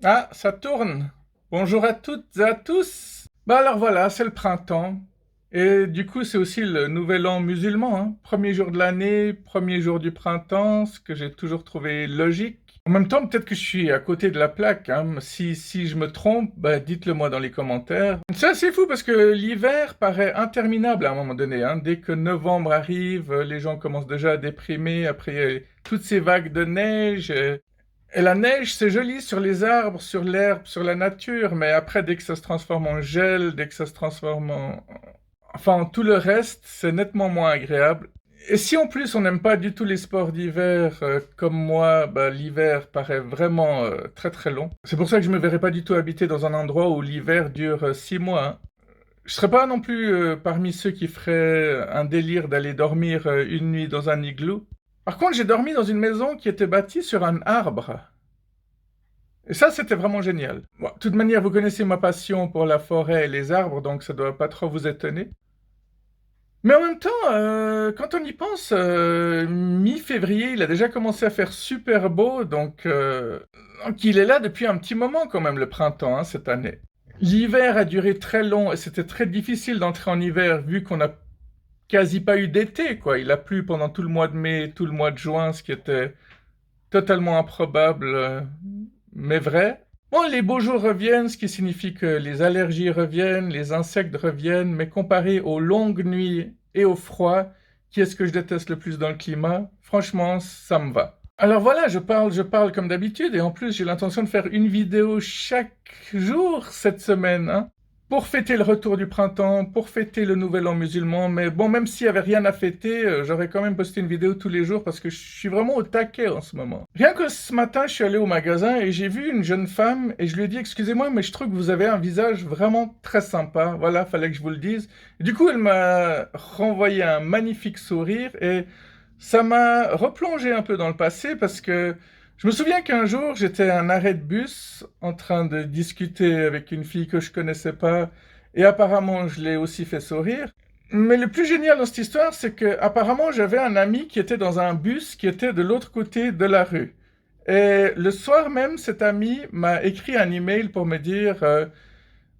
Ah, ça tourne. Bonjour à toutes et à tous. Bah alors voilà, c'est le printemps. Et du coup, c'est aussi le nouvel an musulman, hein. Premier jour de l'année, premier jour du printemps, ce que j'ai toujours trouvé logique. En même temps, peut-être que je suis à côté de la plaque, hein. Si je me trompe, bah dites-le moi dans les commentaires. C'est assez fou parce que l'hiver paraît interminable à un moment donné, hein. Dès que novembre arrive, les gens commencent déjà à déprimer après toutes ces vagues de neige. Et la neige, c'est joli sur les arbres, sur l'herbe, sur la nature, mais après, dès que ça se transforme en gel, dès que ça se transforme en... Enfin, tout le reste, c'est nettement moins agréable. Et si en plus on n'aime pas du tout les sports d'hiver, comme moi, bah, l'hiver paraît vraiment très très long. C'est pour ça que je me verrais pas du tout habiter dans un endroit où l'hiver dure 6 mois, hein. Je serais pas non plus parmi ceux qui feraient un délire d'aller dormir une nuit dans un igloo. Par contre, j'ai dormi dans une maison qui était bâtie sur un arbre. Et ça, c'était vraiment génial. Bon, de toute manière, vous connaissez ma passion pour la forêt et les arbres, donc ça doit pas trop vous étonner. Mais en même temps, quand on y pense, mi-février, il a déjà commencé à faire super beau, donc il est là depuis un petit moment quand même, le printemps, hein, cette année. L'hiver a duré très long et c'était très difficile d'entrer en hiver vu qu'on n'a quasi pas eu d'été, quoi. Il a plu pendant tout le mois de mai, tout le mois de juin, ce qui était totalement improbable, mais vrai. Bon, les beaux jours reviennent, ce qui signifie que les allergies reviennent, les insectes reviennent, mais comparé aux longues nuits et au froid, qui est-ce que je déteste le plus dans le climat? Franchement, ça me va. Alors voilà, je parle comme d'habitude, et en plus j'ai l'intention de faire une vidéo chaque jour cette semaine, hein, pour fêter le retour du printemps, pour fêter le nouvel an musulman, mais bon, même s'il n'y avait rien à fêter, j'aurais quand même posté une vidéo tous les jours parce que je suis vraiment au taquet en ce moment. Rien que ce matin, je suis allé au magasin et j'ai vu une jeune femme et je lui ai dit, excusez-moi, mais je trouve que vous avez un visage vraiment très sympa. Voilà, fallait que je vous le dise. Et du coup, elle m'a renvoyé un magnifique sourire et ça m'a replongé un peu dans le passé parce que je me souviens qu'un jour, j'étais à un arrêt de bus en train de discuter avec une fille que je connaissais pas et apparemment je l'ai aussi fait sourire. Mais le plus génial dans cette histoire, c'est que apparemment j'avais un ami qui était dans un bus qui était de l'autre côté de la rue. Et le soir même, cet ami m'a écrit un email pour me dire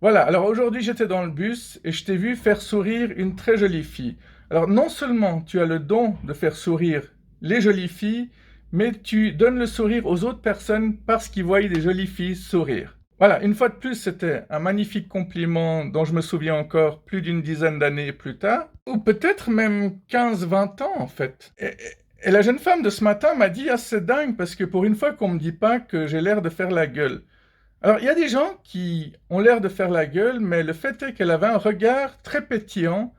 voilà, alors aujourd'hui j'étais dans le bus et je t'ai vu faire sourire une très jolie fille. Alors non seulement tu as le don de faire sourire les jolies filles, mais tu donnes le sourire aux autres personnes parce qu'ils voient des jolies filles sourire. Voilà, une fois de plus, c'était un magnifique compliment dont je me souviens encore plus d'une dizaine d'années plus tard, ou peut-être même 15-20 ans en fait. Et la jeune femme de ce matin m'a dit, ah c'est dingue parce que pour une fois qu'on me dit pas que j'ai l'air de faire la gueule. Alors, il y a des gens qui ont l'air de faire la gueule, mais le fait est qu'elle avait un regard très pétillant,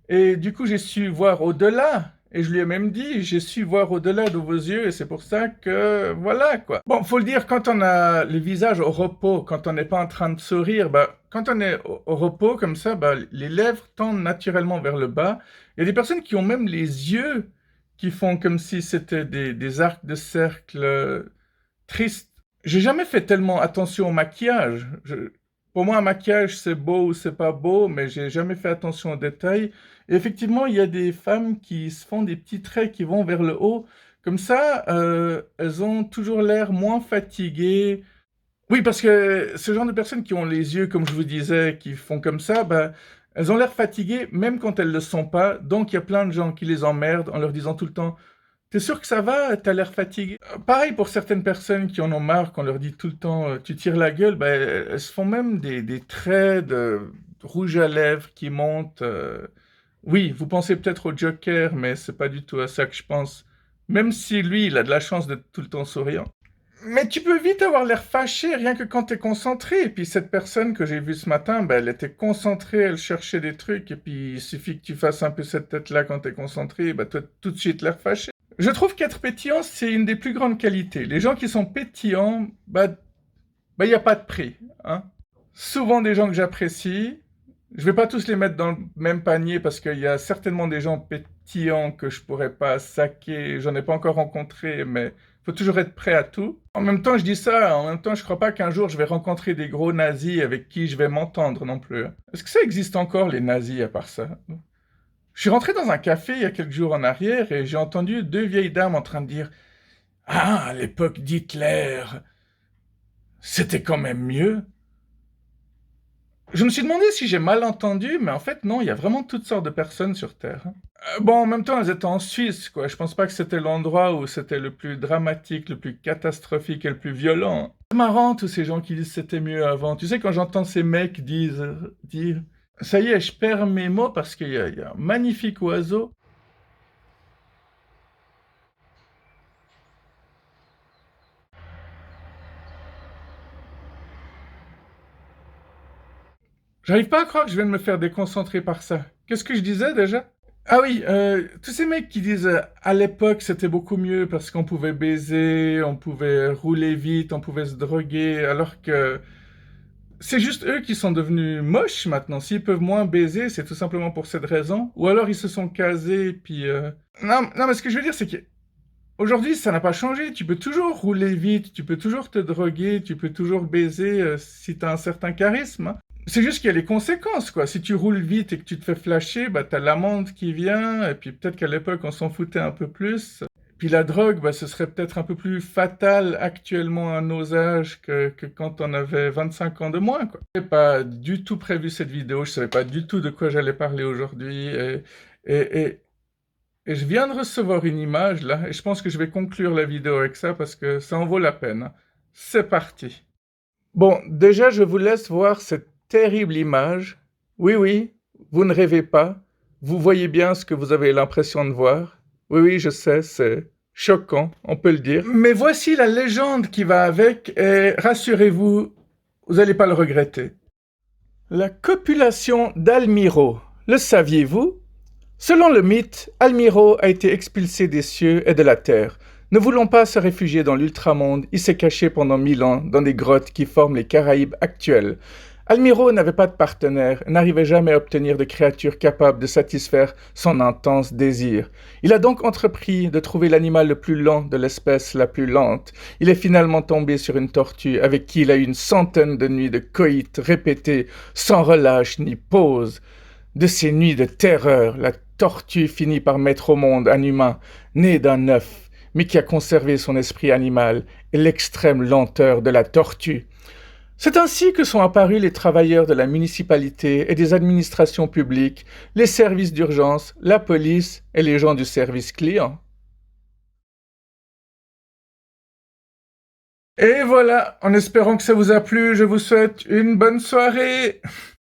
et du coup, j'ai su voir au-delà. Et je lui ai même dit, j'ai su voir au-delà de vos yeux, et c'est pour ça que, voilà, quoi. Bon, faut le dire, quand on a le visage au repos, quand on n'est pas en train de sourire, bah, quand on est au repos, comme ça, bah, les lèvres tendent naturellement vers le bas. Il y a des personnes qui ont même les yeux qui font comme si c'était des arcs de cercle tristes. J'ai jamais fait tellement attention au maquillage. Pour moi, un maquillage, c'est beau ou c'est pas beau, mais j'ai jamais fait attention aux détails. Et effectivement, il y a des femmes qui se font des petits traits qui vont vers le haut. Comme ça, elles ont toujours l'air moins fatiguées. Oui, parce que ce genre de personnes qui ont les yeux, comme je vous disais, qui font comme ça, bah, elles ont l'air fatiguées même quand elles ne le sont pas. Donc, il y a plein de gens qui les emmerdent en leur disant tout le temps t'es sûr que ça va? T'as l'air fatigué. Pareil pour certaines personnes qui en ont marre, qu'on leur dit tout le temps tu tires la gueule, ben, elles se font même des traits de rouge à lèvres qui montent. Oui, vous pensez peut-être au Joker, mais c'est pas du tout à ça que je pense. Même si lui, il a de la chance d'être tout le temps souriant. Mais tu peux vite avoir l'air fâché rien que quand t'es concentré. Et puis cette personne que j'ai vue ce matin, ben, elle était concentrée, elle cherchait des trucs. Et puis il suffit que tu fasses un peu cette tête-là quand t'es concentré, ben, toi, tout de suite l'air fâché. Je trouve qu'être pétillant, c'est une des plus grandes qualités. Les gens qui sont pétillants, il n'y a pas de prix, hein. Souvent des gens que j'apprécie, je vais pas tous les mettre dans le même panier parce qu'il y a certainement des gens pétillants que je pourrais pas saquer. J'en ai pas encore rencontré, mais il faut toujours être prêt à tout. En même temps, je dis ça, en même temps, je crois pas qu'un jour je vais rencontrer des gros nazis avec qui je vais m'entendre non plus. Est-ce que ça existe encore les nazis à part ça? Je suis rentré dans un café il y a quelques jours en arrière et j'ai entendu 2 vieilles dames en train de dire ah, à l'époque d'Hitler, C'était quand même mieux. Je me suis demandé si j'ai mal entendu, mais en fait, non, il y a vraiment toutes sortes de personnes sur Terre, hein. Bon, en même temps, elles étaient en Suisse, quoi. Je pense pas que c'était l'endroit où c'était le plus dramatique, le plus catastrophique et le plus violent. C'est marrant, tous ces gens qui disent c'était mieux avant. Tu sais, quand j'entends ces mecs dire ça y est, je perds mes mots parce qu'il y a un magnifique oiseau. J'arrive pas à croire que je viens de me faire déconcentrer par ça. Qu'est-ce que je disais déjà? Ah oui, tous ces mecs qui disent à l'époque c'était beaucoup mieux parce qu'on pouvait baiser, on pouvait rouler vite, on pouvait se droguer, alors que c'est juste eux qui sont devenus moches maintenant. S'ils peuvent moins baiser, c'est tout simplement pour cette raison. Ou alors ils se sont casés, puis... Non, non, mais ce que je veux dire, c'est que aujourd'hui, ça n'a pas changé. Tu peux toujours rouler vite, tu peux toujours te droguer, tu peux toujours baiser si tu as un certain charisme, hein. C'est juste qu'il y a les conséquences, quoi. Si tu roules vite et que tu te fais flasher, bah t'as l'amende qui vient, et puis peut-être qu'à l'époque on s'en foutait un peu plus. Puis la drogue, bah ce serait peut-être un peu plus fatal actuellement à nos âges que quand on avait 25 ans de moins, quoi. Je n'avais pas du tout prévu cette vidéo, je savais pas du tout de quoi j'allais parler aujourd'hui, et, et, et je viens de recevoir une image là, et je pense que je vais conclure la vidéo avec ça parce que ça en vaut la peine, hein. C'est parti. Bon, déjà, je vous laisse voir cette terrible image. Oui, oui, vous ne rêvez pas. Vous voyez bien ce que vous avez l'impression de voir. Oui, oui, je sais, c'est choquant, on peut le dire. Mais voici la légende qui va avec, et rassurez-vous, vous n'allez pas le regretter. La copulation d'Almiro. Le saviez-vous? Selon le mythe, Almiro a été expulsé des cieux et de la terre. Ne voulant pas se réfugier dans l'ultramonde, il s'est caché pendant 1000 ans dans des grottes qui forment les Caraïbes actuelles. Almiro n'avait pas de partenaire et n'arrivait jamais à obtenir de créature capable de satisfaire son intense désir. Il a donc entrepris de trouver l'animal le plus lent de l'espèce la plus lente. Il est finalement tombé sur une tortue avec qui il a eu une centaine de nuits de coït répétées sans relâche ni pause. De ces nuits de terreur, la tortue finit par mettre au monde un humain né d'un œuf, mais qui a conservé son esprit animal et l'extrême lenteur de la tortue. C'est ainsi que sont apparus les travailleurs de la municipalité et des administrations publiques, les services d'urgence, la police et les gens du service client. Et voilà, en espérant que ça vous a plu, je vous souhaite une bonne soirée.